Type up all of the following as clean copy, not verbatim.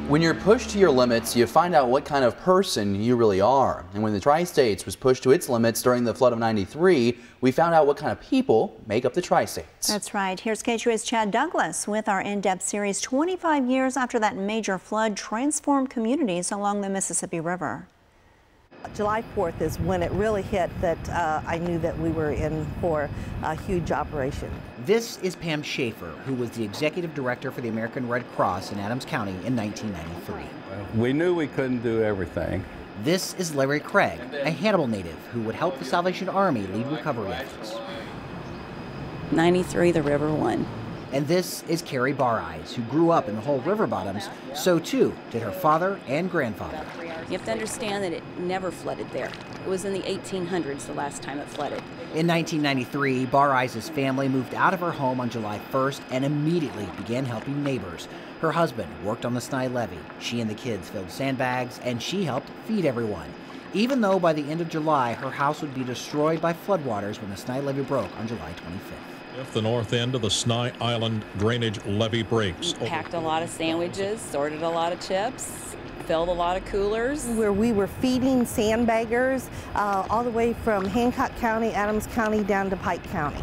When you're pushed to your limits, you find out what kind of person you really are. And when the Tri-States was pushed to its limits during the flood of '93, we found out what kind of people make up the Tri-States. That's right. Here's KHQA's Chad Douglas with our in-depth series 25 years after that major flood transformed communities along the Mississippi River. July 4th is when it really hit that I knew that we were in for a huge operation. This is Pam Schaefer, who was the executive director for the American Red Cross in Adams County in 1993. We knew we couldn't do everything. This is Larry Craig, a Hannibal native who would help the Salvation Army lead recovery efforts. 93, the river won. And this is Carrie Bareyes, who grew up in the whole river bottoms. So too did her father and grandfather. You have to understand that it never flooded there. It was in the 1800s the last time it flooded. In 1993, Bareyes' family moved out of her home on July 1st and immediately began helping neighbors. Her husband worked on the Sny Levee. She and the kids filled sandbags, and she helped feed everyone. Even though by the end of July, her house would be destroyed by floodwaters when the Sny Levee broke on July 25th. If the north end of the Sny Island drainage levee breaks. We packed a lot of sandwiches, sorted a lot of chips, filled a lot of coolers. Where we were feeding sandbaggers all the way from Hancock County, Adams County, down to Pike County.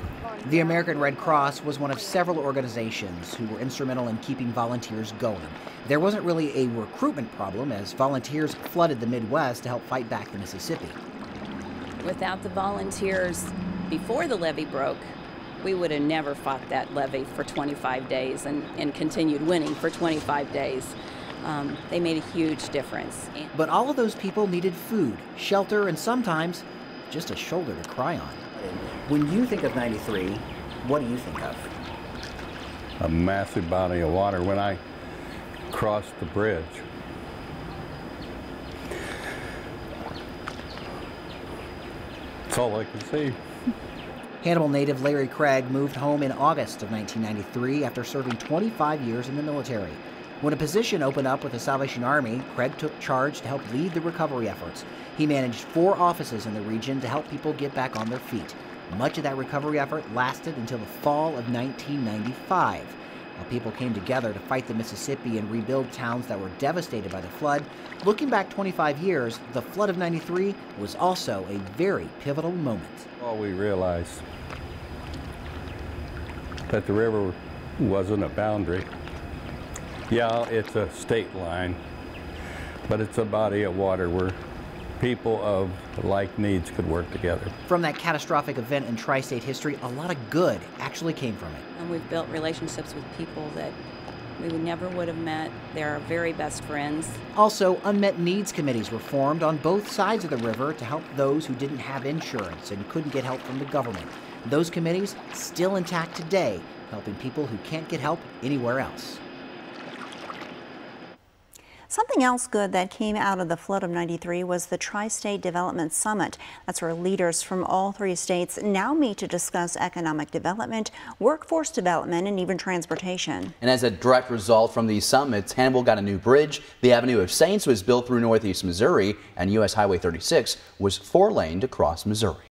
The American Red Cross was one of several organizations who were instrumental in keeping volunteers going. There wasn't really a recruitment problem as volunteers flooded the Midwest to help fight back the Mississippi. Without the volunteers before the levee broke, we would have never fought that levee for 25 days and continued winning for 25 days. They made a huge difference. But all of those people needed food, shelter, and sometimes just a shoulder to cry on. When you think of 93, what do you think of? A massive body of water when I crossed the bridge. That's all I can see. Hannibal native Larry Craig moved home in August of 1993 after serving 25 years in the military. When a position opened up with the Salvation Army, Craig took charge to help lead the recovery efforts. He managed 4 offices in the region to help people get back on their feet. Much of that recovery effort lasted until the fall of 1995. While people came together to fight the Mississippi and rebuild towns that were devastated by the flood, looking back 25 years, the flood of '93 was also a very pivotal moment. Well, we realized that the river wasn't a boundary. Yeah, it's a state line, but it's a body of water where people of like needs could work together. From that catastrophic event in tri-state history, a lot of good actually came from it. And we've built relationships with people that we never would have met. They're our very best friends. Also, unmet needs committees were formed on both sides of the river to help those who didn't have insurance and couldn't get help from the government. Those committees still intact today, helping people who can't get help anywhere else. Something else good that came out of the flood of '93 was the Tri-State Development Summit. That's where leaders from all 3 states now meet to discuss economic development, workforce development, and even transportation. And as a direct result from these summits, Hannibal got a new bridge, the Avenue of Saints was built through northeast Missouri, and U.S. Highway 36 was 4-laned across Missouri.